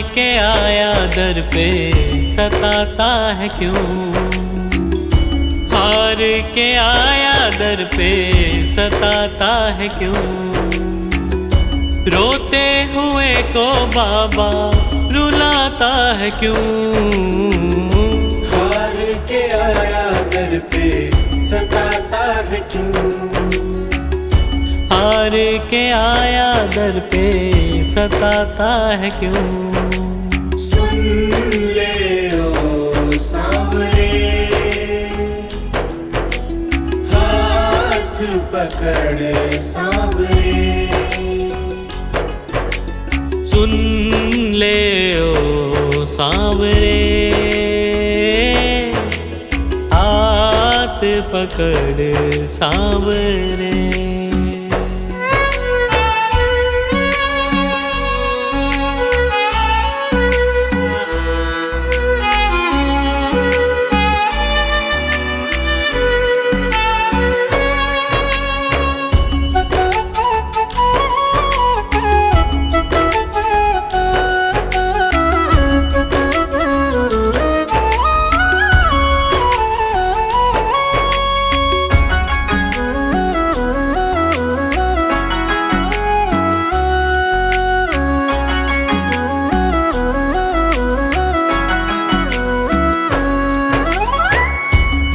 के आया दर पे सताता है क्यों, हार के आया दर पे सताता है क्यों। रोते हुए को बाबा रुलाता है क्यों, हार के आया दर पे सताता है क्यों। हार के आया दर पे सताता है क्यों। सुन ले ओ सांवरे, हाथ पकड़ सांवरे। सुन ले ओ सांवरे, हाथ पकड़ सांवरे।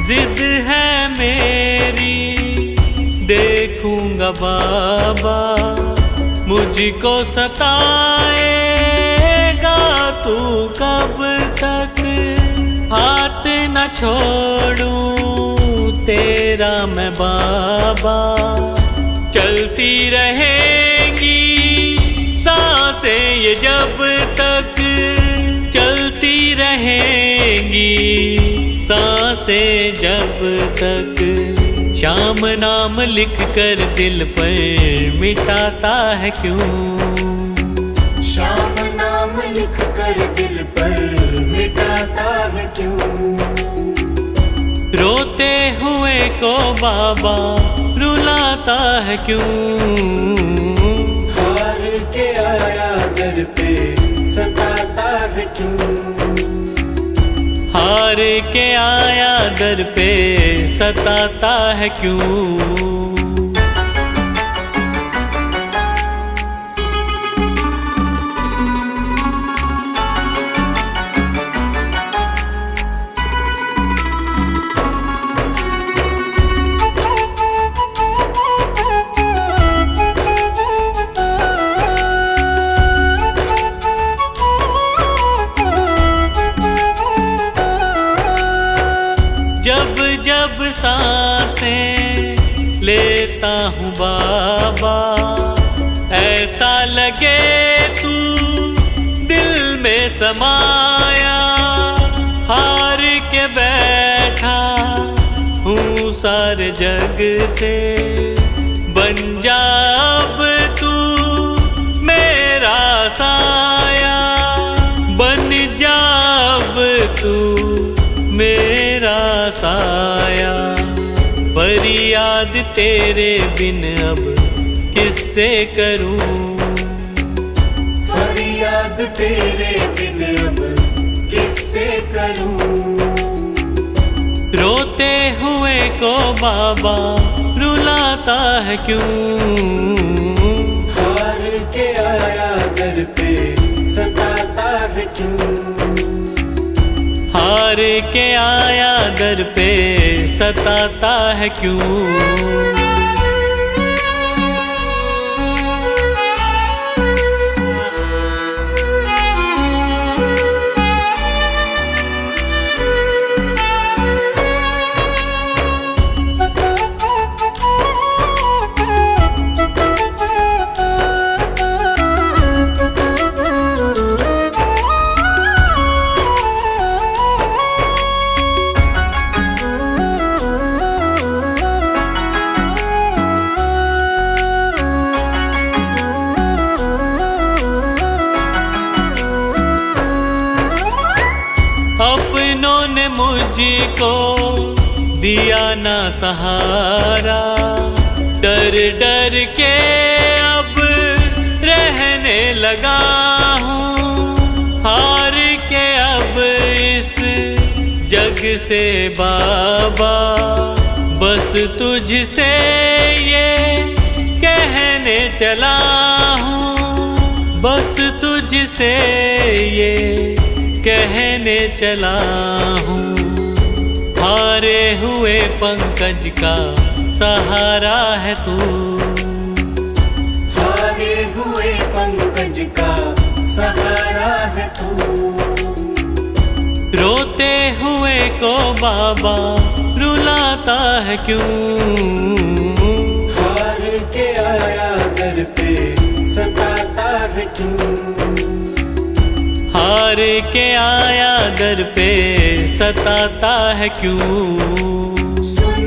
जिद है मेरी देखूंगा बाबा, मुझको सताएगा तू कब तक। हाथ न छोड़ूं तेरा मैं बाबा, चलती रहेंगी सांसें ये जब तक, चलती रहेंगी सांसें जब तक। श्याम नाम लिख कर दिल पर मिटाता है क्यों, श्याम नाम लिख कर दिल पर मिटाता है क्यों। रोते हुए को बाबा रुलाता है क्यों, हार के आया दर पे सताता है क्यों। हार के आया दर पे सताता है क्यों। जब जब सांसें लेता हूँ बाबा, ऐसा लगे तू दिल में समाया। हार के बैठा हूँ सारे जग से, बन जा अब तू मेरा साया। बन जा अब तू मेरा साया, फरियाद तेरे बिन अब किससे करूं, फरियाद तेरे बिन अब किससे करूं। रोते हुए को बाबा रुलाता है क्यों, हार के आया दर पे सताता है क्यों। हार के आया दर पे सताता है क्यों। अपनों ने मुझको दिया ना सहारा, डर डर के अब रहने लगा हूँ। जग से बाबा बस तुझसे ये कहने चला हूँ, बस तुझसे ये कहने चला हूँ। हारे हुए पंकज का सहारा है तू, हारे हुए पंकज का सहारा है तू। रोते हुए को बाबा रुलाता है क्यों, हार के आया दर पे सताता है क्यों, हार के आया दर पे सताता है क्यों। सुन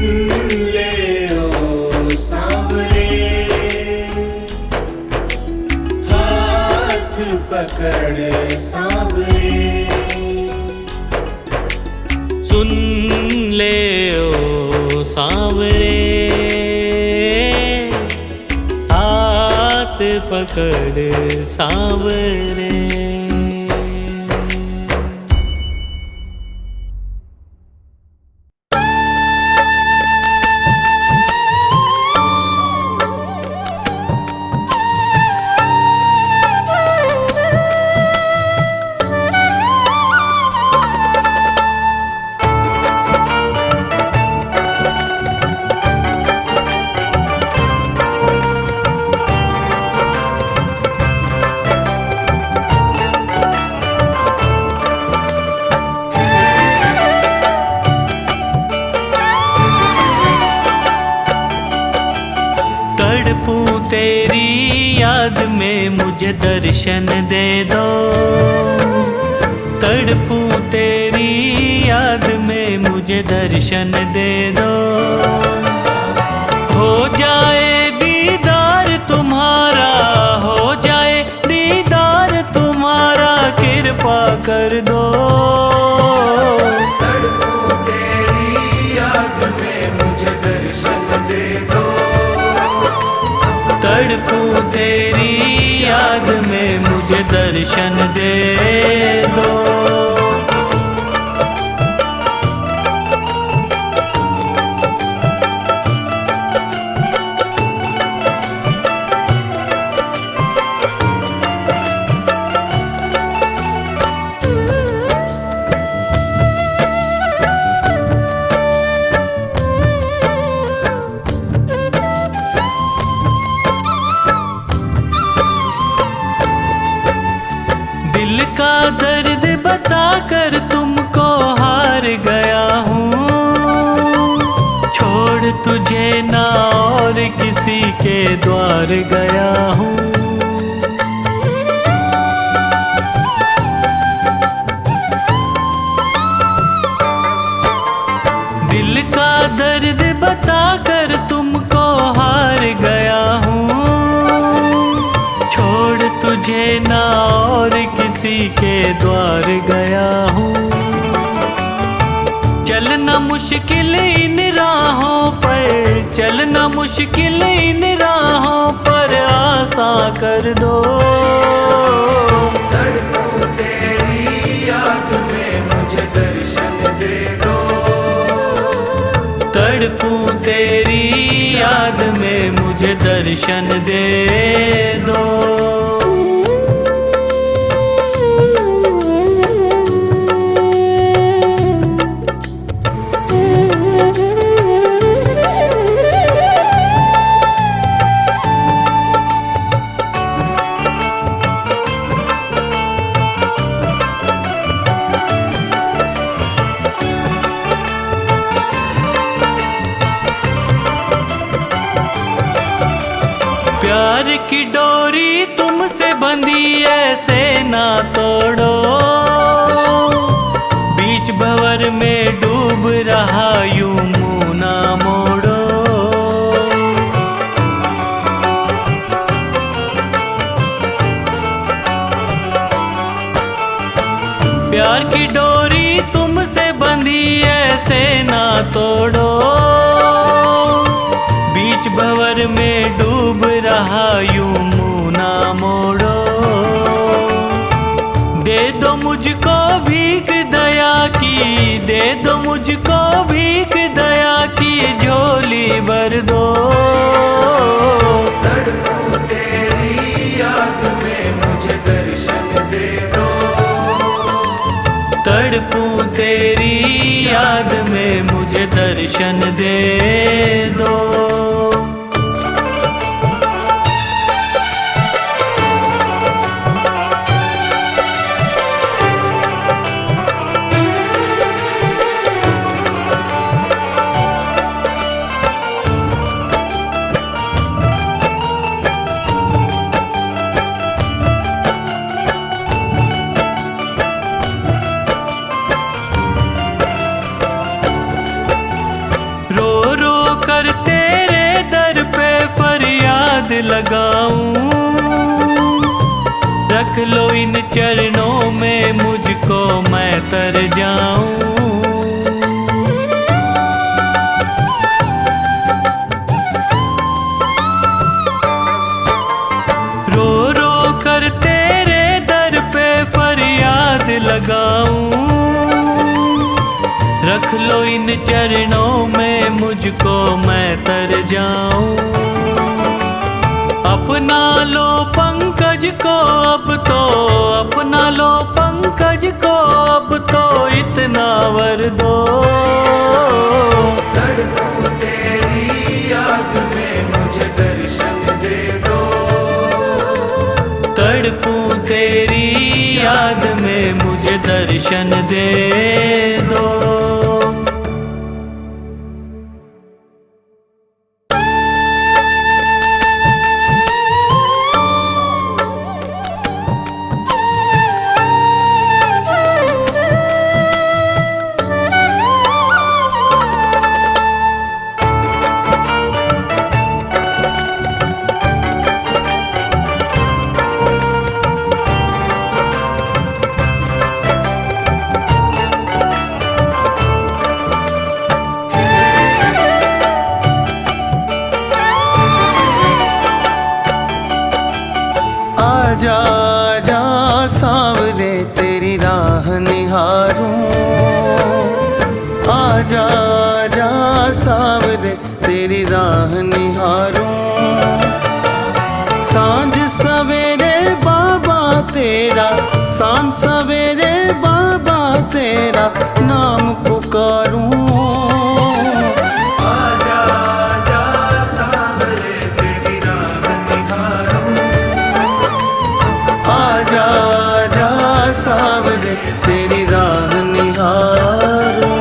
ले ओ सांवरे, हाथ पकड़ सांवरे, सुन ले ओ सांवरे, हाथ पकड़ सांवरे। तड़पूं तेरी याद में मुझे दर्शन दे दो, तड़पूं तेरी याद में मुझे दर्शन दे दो। हो जाए दीदार तुम्हारा, हो जाए दीदार तुम्हारा, कृपा कर दो। तड़पूं तेरी याद में मुझे दर्शन दे दो, तड़पूं तेरी याद में मुझे दर्शन दे दो। दिल का दर्द बताकर तुमको हार गया हूँ, छोड़ तुझे ना और किसी के द्वार गया हूँ। दिल का दर्द बताकर तुमको हार गया हूँ, छोड़ तुझे ना और किसी के द्वार गया हूँ। चलना मुश्किल इन राहों पर, चलना मुश्किल इन राहों पर, आसान कर दो। तड़पूं तेरी याद में मुझे दर्शन दे दो, तड़पूं तेरी याद में मुझे दर्शन दे दो। प्यार की डोरी तुमसे बंधी ऐसे ना तोड़ो, बीच भंवर में डूब रहा यूं मुंह ना मोड़ो। प्यार की डोरी तुमसे बंधी ऐसे ना तोड़ो, बीच भंवर में डूब रहा यूं मुंह ना मोड़ो। दे दो मुझको भीख दया की, दे दो मुझे दर्शन दे दो। रो रो कर तेरे दर पे फरियाद लगाऊं, रख लो इन चरणों में मुझको मैं तर जाऊं। रो रो कर तेरे दर पे फरियाद लगाऊं, रख लो इन चरणों में मुझको मैं तर जाऊं। अपना लो पंकज को अब तो, अपना लो पंकज को अब तो इतना वर दो। तड़पूं तेरी याद में मुझे दर्शन दे दो। तड़पूं तेरी याद में मुझे दर्शन दे दो। आजा जा सांवरे तेरी राह निहारूं, आजा जा सांवरे तेरी राह निहारूं। सांझ सवेरे बाबा तेरा, सांझ सवेरे बाबा तेरा नाम पुकारूं। आजा जा सांवरे तेरी राह निहारूं।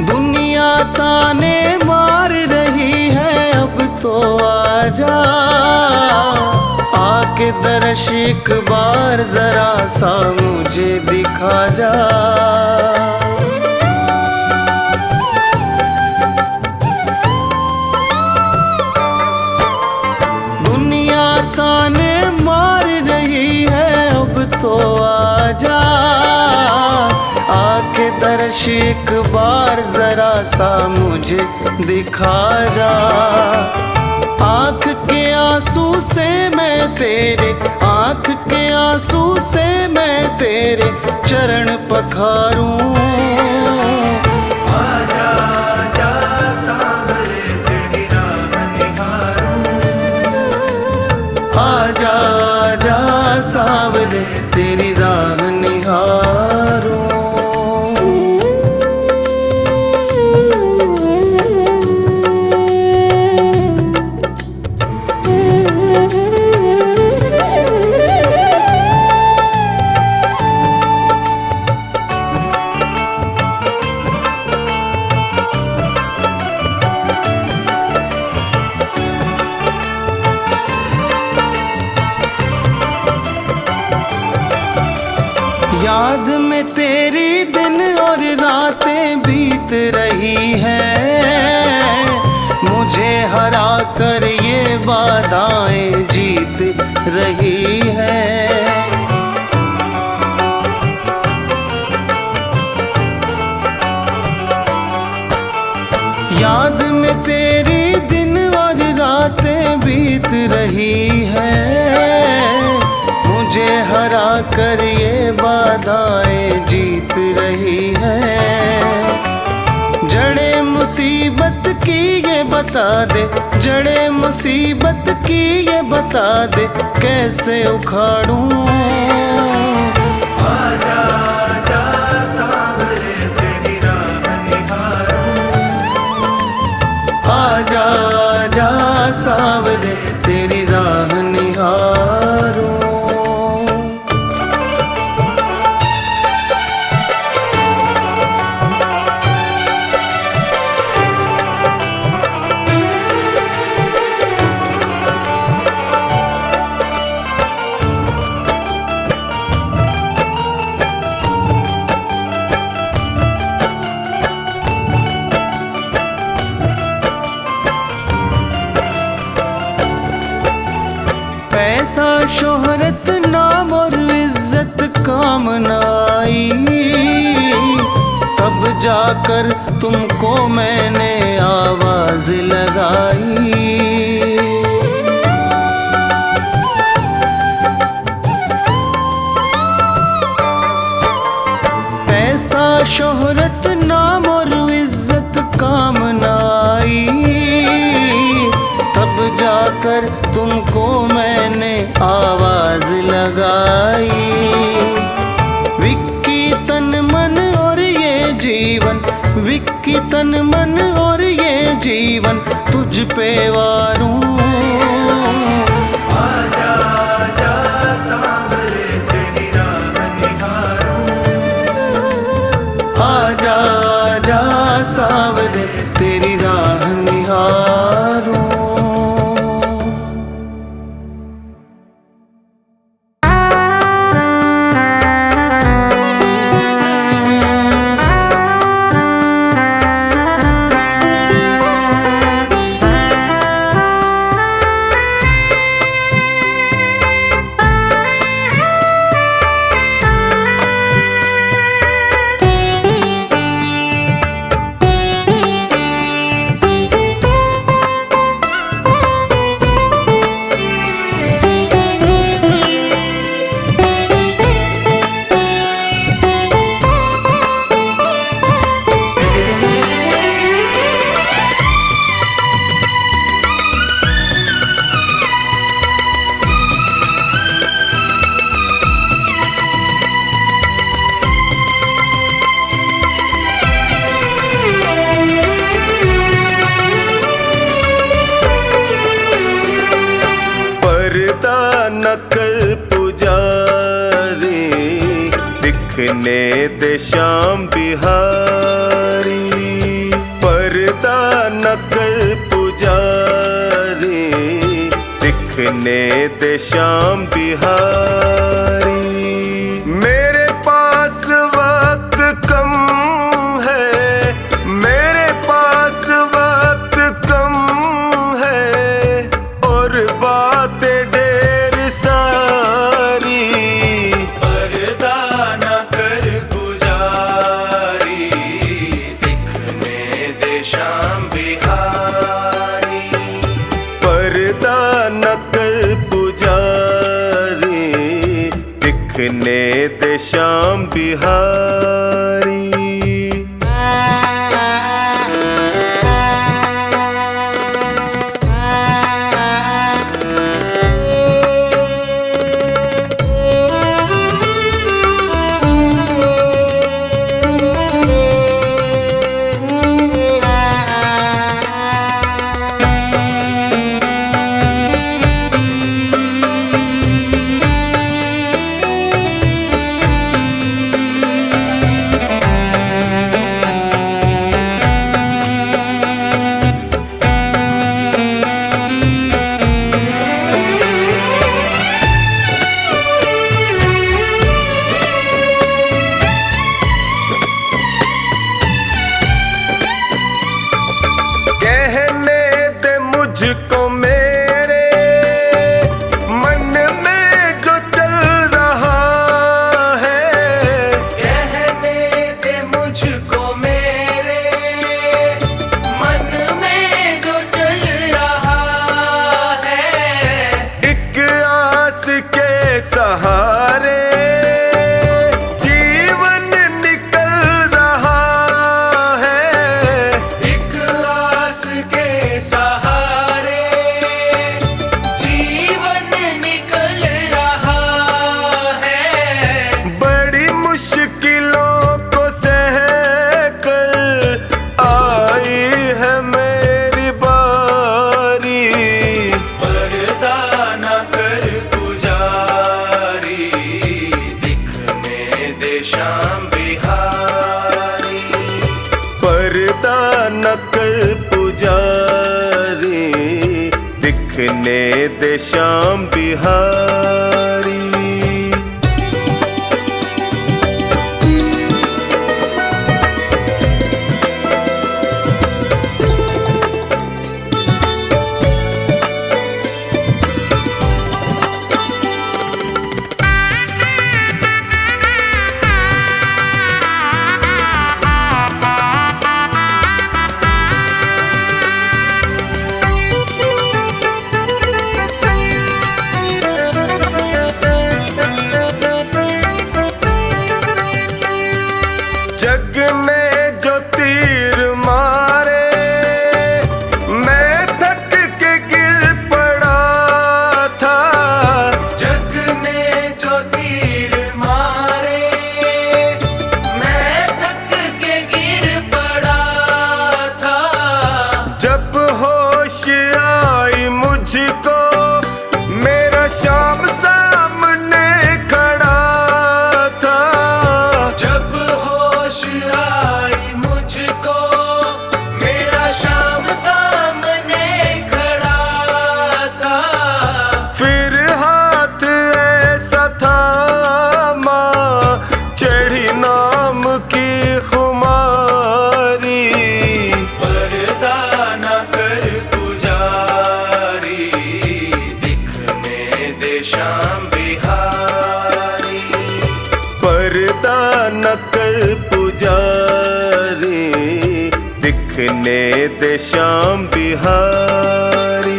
दुनिया ताने मार रही है अब तो आजा, आके दर्श एक बार जरा सा मुझे दिखा जा। दुनिया ताने मार रही है अब तो आजा, आके दर्श एक बार जरा सा मुझे दिखा जा। आँख के आंसू से मैं तेरे, आँख के आंसू से मैं तेरे चरण पखारूं। आजा जा सांवरे तेरी राह निहारूं। आजा जा सांवरे तेरी राह निहारूं। याद में तेरी दिन और रातें बीत रही हैं, मुझे हरा कर ये बाधाएं जीत रही हैं। याद में तेरी कर ये बाधाएं जीत रही है। जड़े मुसीबत की ये बता दे, जड़े मुसीबत की ये बता दे, कैसे उखाड़ूं। आजा आजा सांवरे तेरी राह निहारूं। आजा आजा सांवरे तेरी राह निहारूं। पैसा शोहरत नाम और इज्जत काम न आई, तब जाकर तुमको मैंने आवाज लगाई। पैसा शोहरत नाम और इज्जत काम न आई, तब जाकर तुमको मैंने आवाज लगाई। विक्की तन मन और ये जीवन, विक्की तन मन और ये जीवन तुझ पे वारूं। आजा आजा सांवरे तेरी राह निहारूं। आजा आजा सांवरे तेरी राह निहारूं। न कर पुजारी, दिखने दे शाम बिहारी। पर्दा न कर पुजारी, दिखने दे शाम बिहारी। मेरे पास वक्त कम है, मेरे पास वक्त कम है, और बातें सारी। पर्दा न कर पुजारी, दिखने दे शाम बिहारी। पर्दा न कर पुजारी, दिखने दे शाम बिहारी। दिखने दे श्याम बिहारी। जग ने जो तीर मारे मैं थक के गिर पड़ा था। जग ने जो तीर मारे मैं थक के गिर पड़ा था। जब होश आई मुझको मेरा श्याम सामने खड़ा था। जब होश आई मुझको मेरा श्याम सामने खड़ा था। फिर हाथ ऐसा था माँ चढ़ी नाम की खुमारी। पर्दा न कर पुजारी दिखने दे श्याम बिहारी। पर्दा न कर पुजारी दिखने दे श्याम बिहारी।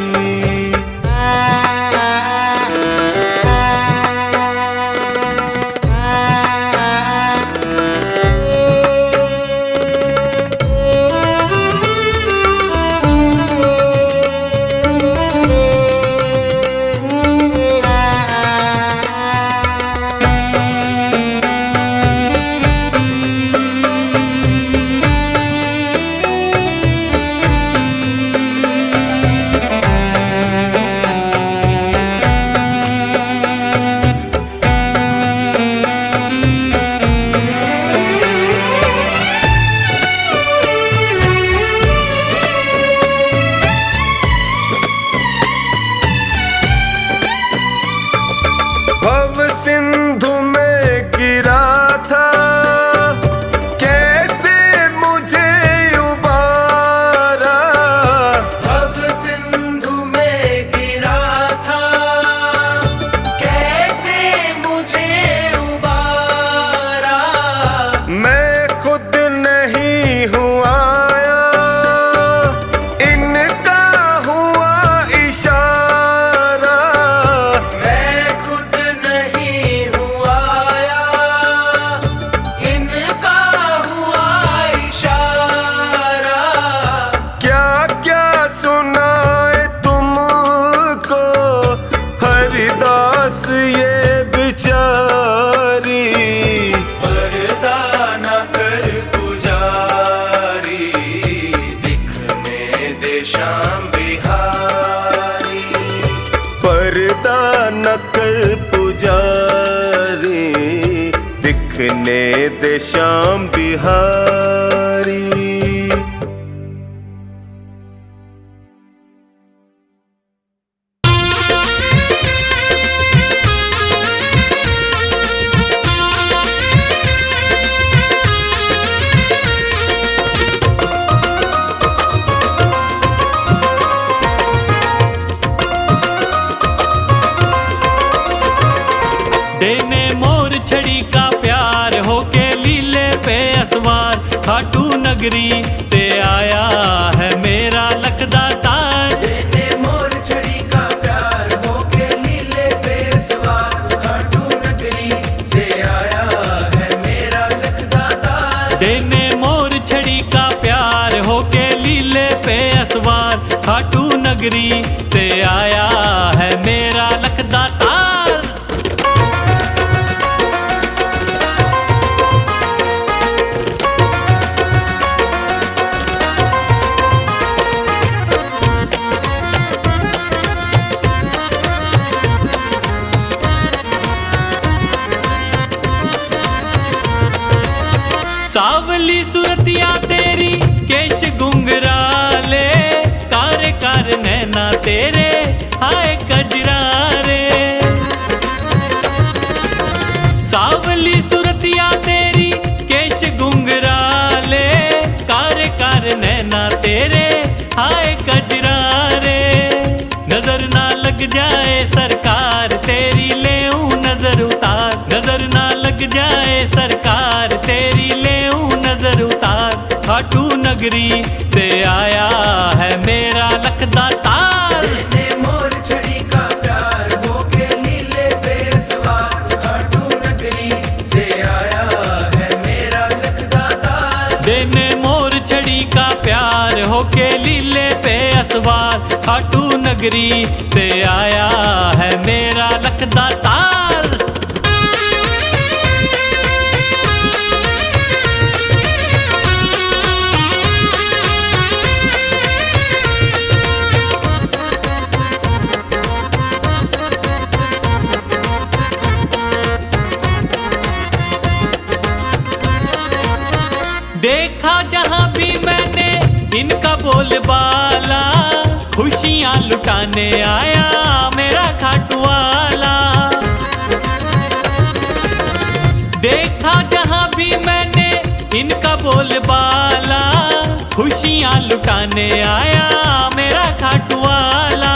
भव सिंधु में गिरा था कैसे मुझे उबारा। भव सिंधु में गिरा था कैसे मुझे उबारा। मैं खुद नहीं हूँ आया इनका हुआ इशारा। मैं खुद नहीं हूँ आया इनका हुआ इशारा। क्या क्या सुनाए तुमको हरिदास ये बिचारी। पर्दा न कर पुजारी दिखने दे श्याम बिहारी। पर्दा न कर पुजारी दिखने दे श्याम बिहारी। देने मोर छड़ी का प्यार होके लीले पे असवार। खाटू नगरी से आया है मेरा लखदातार। देने मोर छड़ी का प्यार होके लीले पे सवार। खाटू नगरी से आया है मेरा लखदातार। देने मोर छड़ी का प्यार होके लीले पे असवार। खाटू नगरी से आया है मेरा लखदातार। सावली सुरतिया तेरी केश घुंघराले कारे कारे नैना तेरे हाय कजरा रे। सावली सुरतिया तेरी केश घुंघराले, कार नैना तेरे हाय कजरा रे। नजर ना लग जाए सरकार तेरी लेऊं नजर उतार, नजर ना लग जाए सरकार तेरी लेऊं नजर उतार। खाटू नगरी से आया है मेरा लखदा तार। देने मोर छड़ी का प्यार होके लीले पे सवार, खाटू नगरी से आया है मेरा लखदा तार। देने मोर छड़ी का प्यार होके लीले पे असवार, खाटू नगरी से आया है मेरा लखदा तार। देखा जहां भी मैंने इनका बोलबाला, खुशियां लुटाने आया मेरा खाटू वाला। देखा जहां भी मैंने इनका बोलबाला, खुशियां लुटाने आया मेरा खाटू वाला।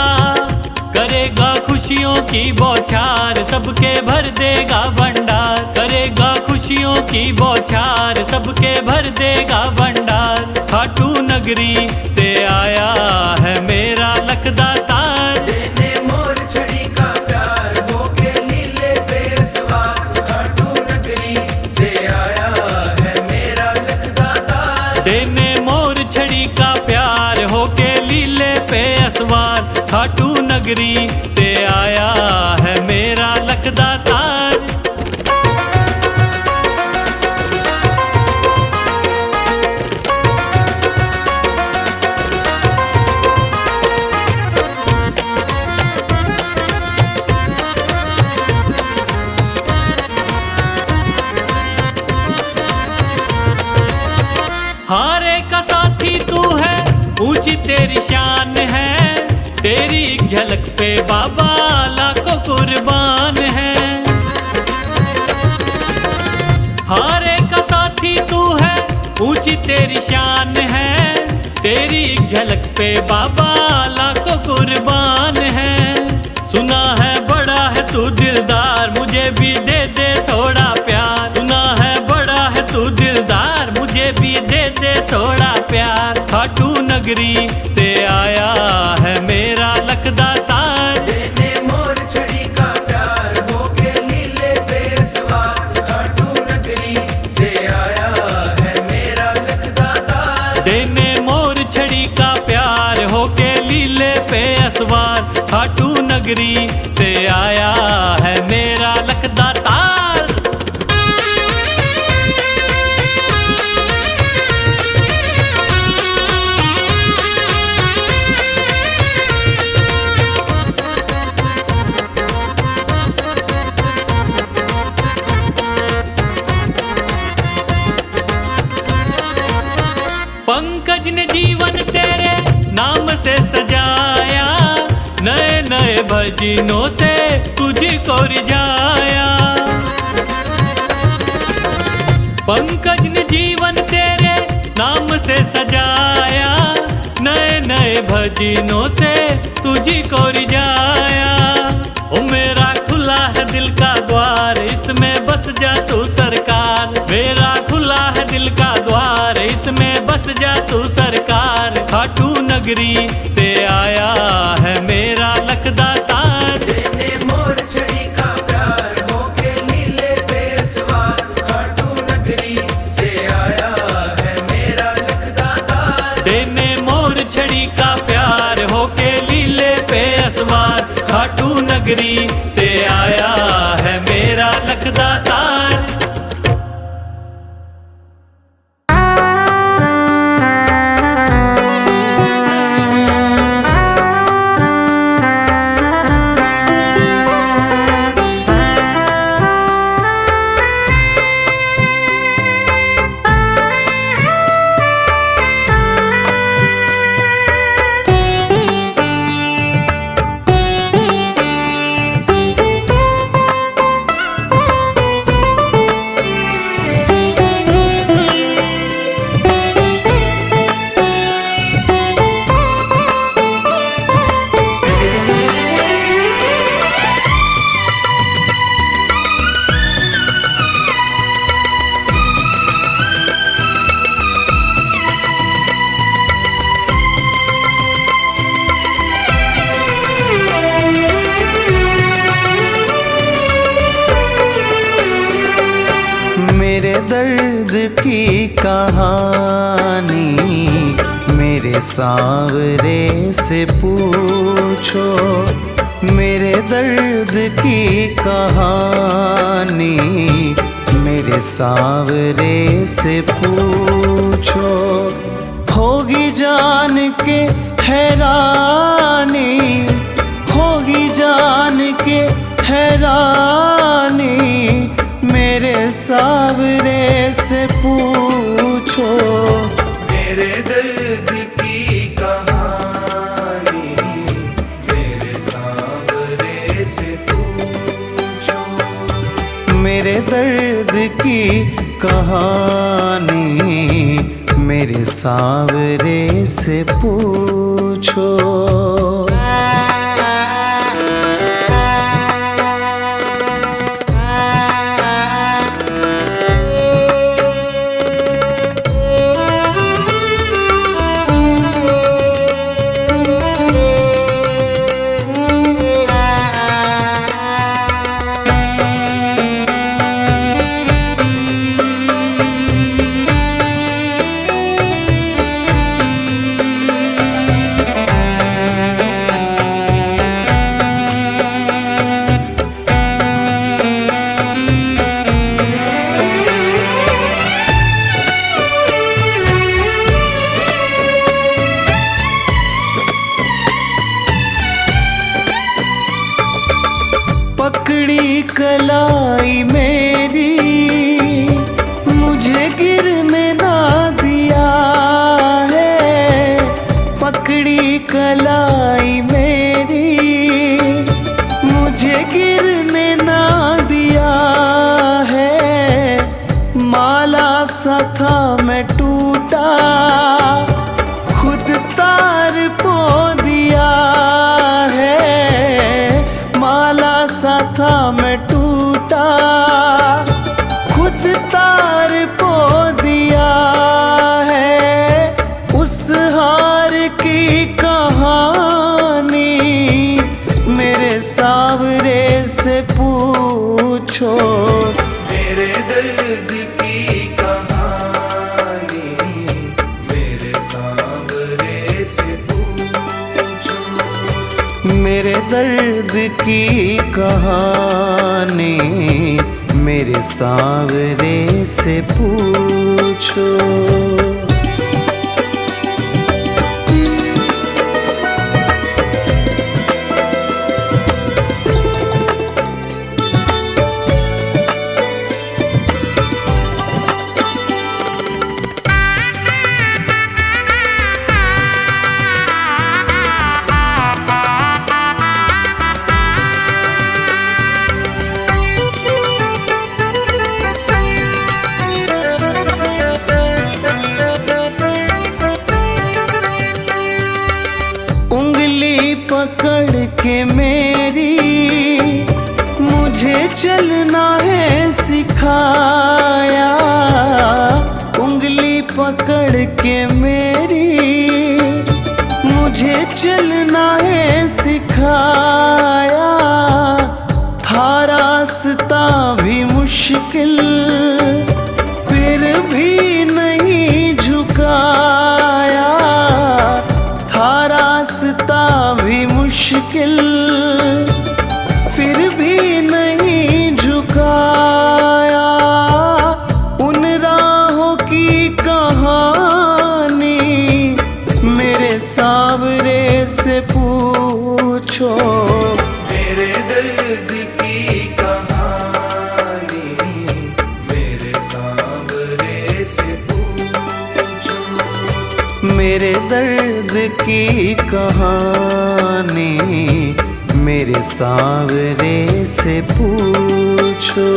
करेगा खुशियों की बौछार सबके भर देगा भंडार, करेगा खुशियों की बौछार सबके भर देगा भंडार। खाटू नगरी से आया है मेरा लखदा तार। देने मोर छड़ी का प्यार होके लीले पे सवार, खाटू नगरी से आया है मेरा लखदा तार। देने मोर छड़ी का प्यार होके लीले पे असवार, खाटू नगरी से आया है मेरा लखदा तार। हारे का साथी तू है, ऊंची तेरी शान है, तेरी एक झलक पे बाबा लाखों कुर्बान है। हारे का साथी तू है, ऊंची तेरी शान है, तेरी एक झलक पे बाबा लाखों कुर्बान है। सुना है बड़ा है तू दिलदार, मुझे भी दे दे थोड़ा प्यार। सुना है बड़ा है तू दिलदार, मुझे भी दे दे थोड़ा प्यार। खाटू नगरी से आया है मेरा लखदा तार। देने मोर छड़ी का प्यार होके लीले पे सवार, खाटू नगरी से आया है मेरा लखदा तार। देने मोर छड़ी का प्यार होके लीले पे असवार, खाटू नगरी से आया है मेरा लखदा तार। पंकज ने जीवन तेरे नाम से सजाया, नए नए भजनों से तुझको रिझाया। पंकज ने जीवन तेरे नाम से सजाया, नए नए भजनों से तुझको रिझाया। ओ मेरा खुला है दिल का द्वार, इसमें बस जा तू सरकार। मेरा खुला है दिल का द्वार, इसमें बस जा तू सरकार। खाटू नगरी से आया है मेरा लखदा तार। देने मोर छड़ी का प्यार होके लीले पे सवार, खाटू नगरी से आया है मेरा लखदा तार। देने मोर छड़ी का प्यार होके लीले पे असवार, खाटू नगरी से आया है मेरा लखदा तार। की कहानी मेरे सांवरे से पूछो, मेरे दर्द की कहानी मेरे सांवरे से पूछो। होगी जान के हैरानी, होगी जान के हैरानी मेरे सांवरे से पूछो। मेरे दर्द की कहानी मेरे सांवरे से पूछो। मेरे दर्द की कहानी मेरे सांवरे से पूछो। पकड़ी कलाई मेरी मुझे गिरने ना दिया है, पकड़ी कलाई मेरी मुझे गिरने ना दिया है। माला सा था मैं टूटा, खुद तार पो दिया है। माला सा था मैं टूटा, खुद तार पो दिया है। उस हार की कहानी मेरे सांवरे से पूछो। मेरे दर्द की कहानी मेरे सांवरे से पूछो। मेरे दर्द की कहानी मेरे सांवरे से पूछो। पकड़ के मेरी मुझे चलना है सिखाया, उंगली पकड़ के मेरी मुझे चलना है सिखाया। था रास्ता भी मुश्किल फिर भी नहीं झुकाया, था रास्ता भी मुश्किल फिर भी नहीं झुकाया। उन राहों की कहानी मेरे सांवरे से पूछो। मेरे दर्द की कहानी मेरे सांवरे से पूछो। मेरे दर्द की कहानी मेरे सांवरे से पूछो।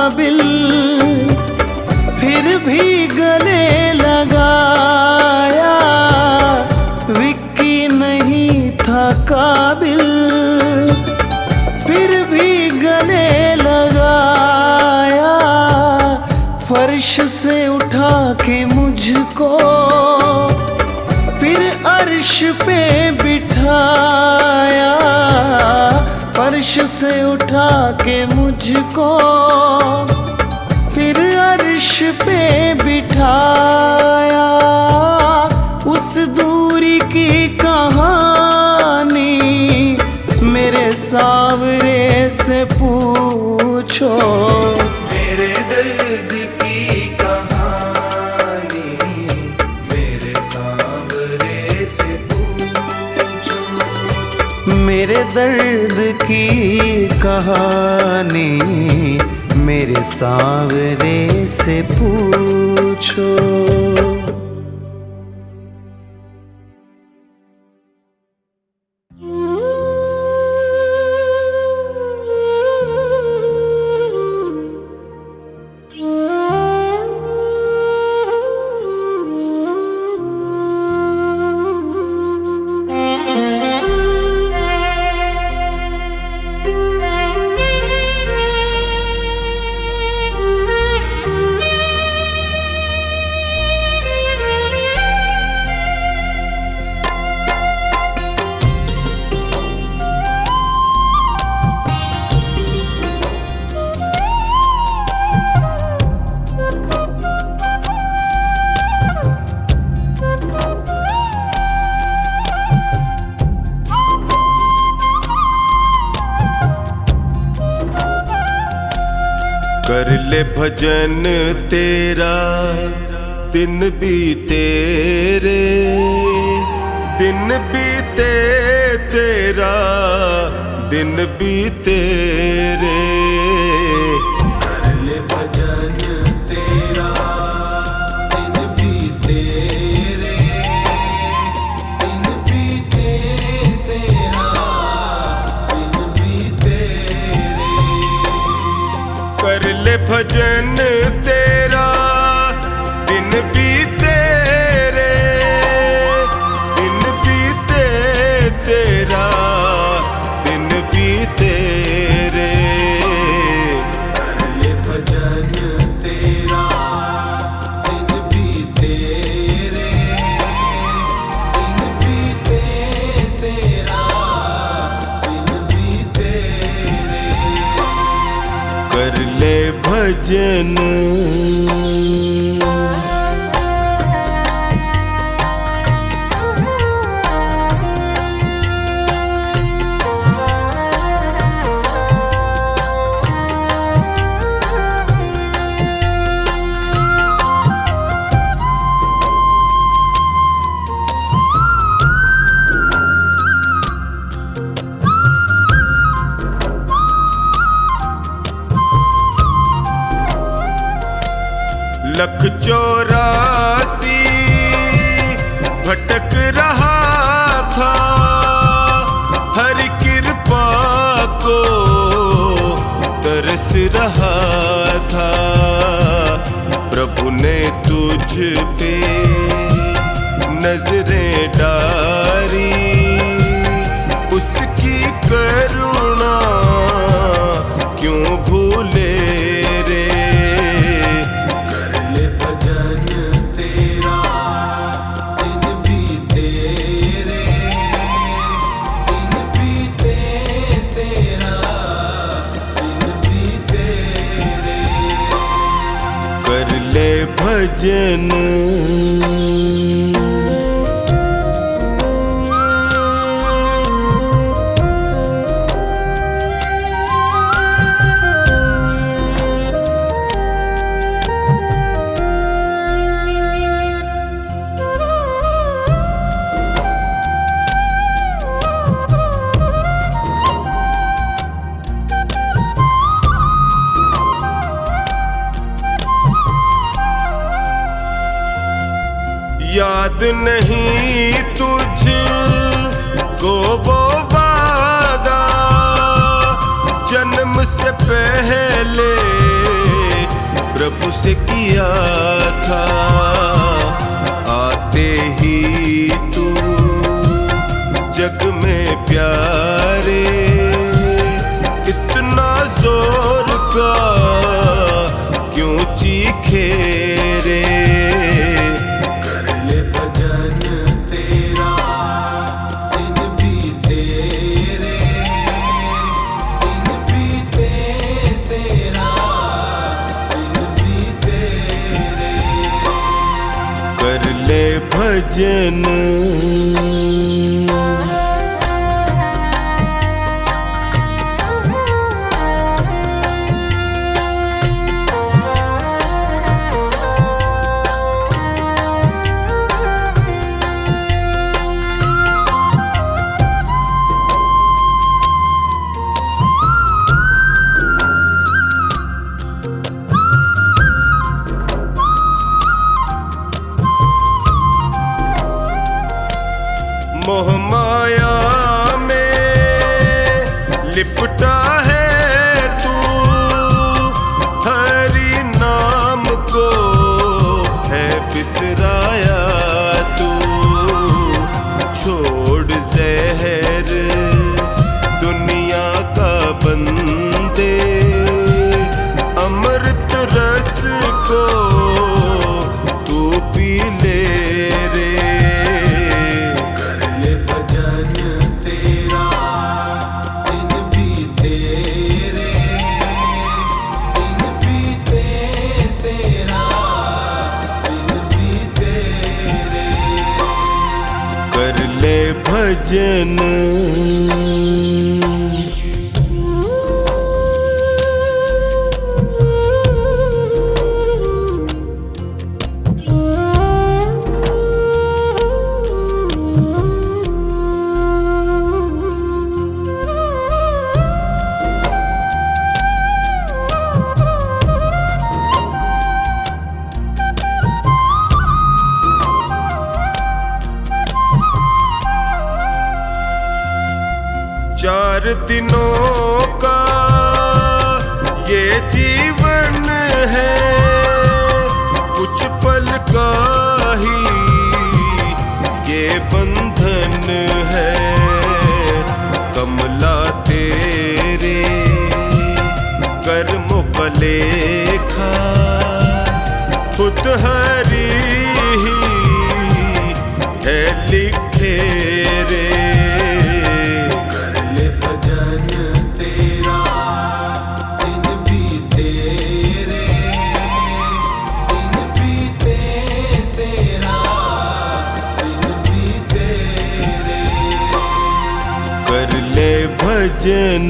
काबिल, फिर भी गले लगाया, विक्की नहीं था काबिल, फिर भी गले लगाया, फर्श से उठा के मुझको फिर अर्श पे बिठाया, फर्श से उठा के मुझको फिर अर्श पे बिठाया। उस दूरी की कहानी मेरे सावरे से पूछो, मेरे दर्द की कहानी मेरे सांवरे से पूछो, मेरे दर्द की कहानी मेरे सांवरे से पूछो। कर ले भजन तेरा दिन बीते रे, दिन बीते तेरा दिन बीते रे। कर ले भजन तेरा दिन बीते रे, दिन बीते तेरा दिन बीते रे। कर ले भजन तेरा दिन बीते रे, दिन बीते तेरा दिन बीते रे। कर ले भजन तेरा दिन बीते रे, दिन बीते तेरा दिन बीते रे। कर ले भजन लख 84 भटक रहा था, हर कृपा को तरस रहा था। प्रभु ने तुझ पे नजरें डाली, उसकी करुणा क्यों भूले रे। कर ले भजन याद नहीं तुझ को वो वादा, जन्म से पहले प्रभु से किया था। आते ही तू जग में प्यारे, इतना जोर का क्यों चीखे रे। कर ले भजन तेरा दिन बीते रे, दिन बीते तेरा दिन बीते रे। कर ले भजन मोह माया में लिपटा है तू, हरि नाम को है बिसराया तू। छोड़ जहर दुनिया का बंदे, अमृत रस को तू पी ले रे। कर ले भजन चार दिनों का ये जीवन है, कुछ पल का ही ये बंधन है। कमला तेरे कर्मों का लेखा खुद हरि ही है लिखे रे। कर ले भजन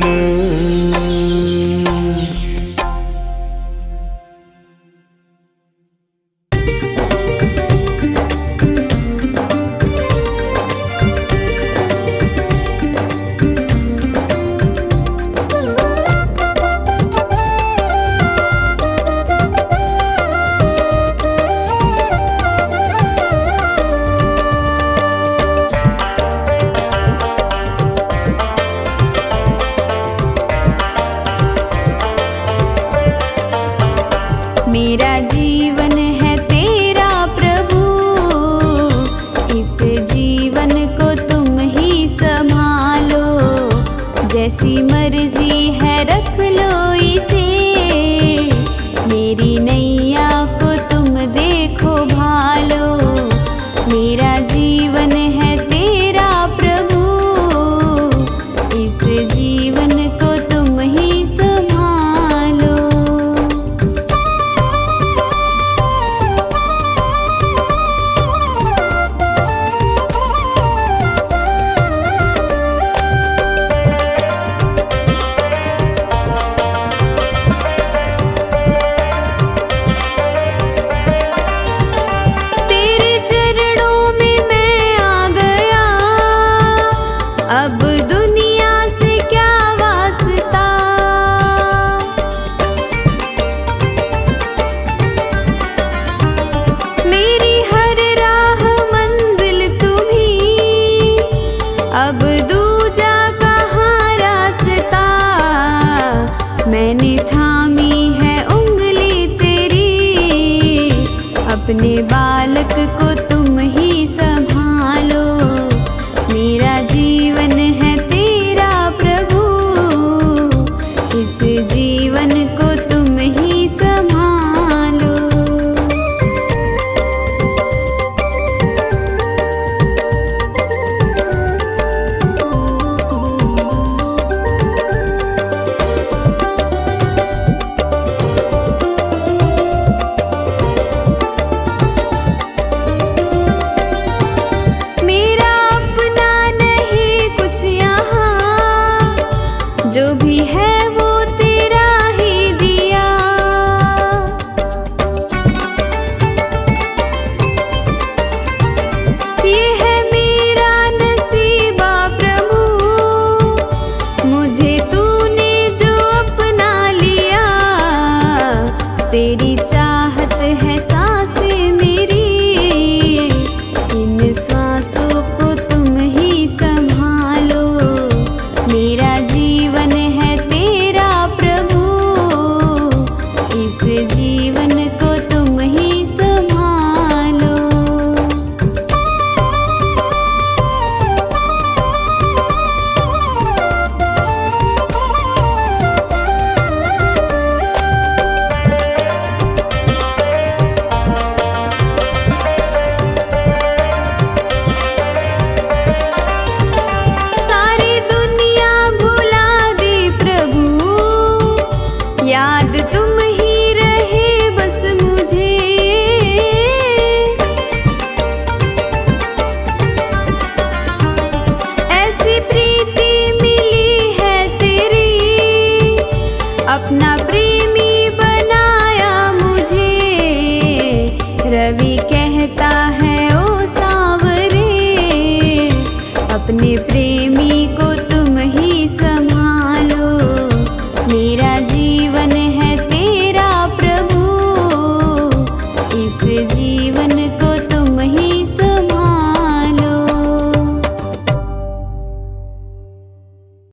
अपने बालक को तुम ही संभालो, मेरा जीवन है तेरा प्रभु, इस जीवन को तुम ही संभालो। मेरा अपना नहीं कुछ यहाँ, जो भी है वो तेरा ही दिया। ये है मेरा नसीबा प्रभु, मुझे तूने जो अपना लिया। तेरी चाहत है सांसें मेरी, इन सांसों को तुम ही संभालो, मेरा जीवन है तेरा प्रभु, इस जीवन को तुम ही संभालो। सारी दुनिया भुला दी प्रभु, याद तुम ही रहे बस मुझे। ऐसी प्रीति मिली है तेरी, अपना प्रेमी बनाया मुझे। रवि कहता है ओ सांवरे, अपने प्रेमी को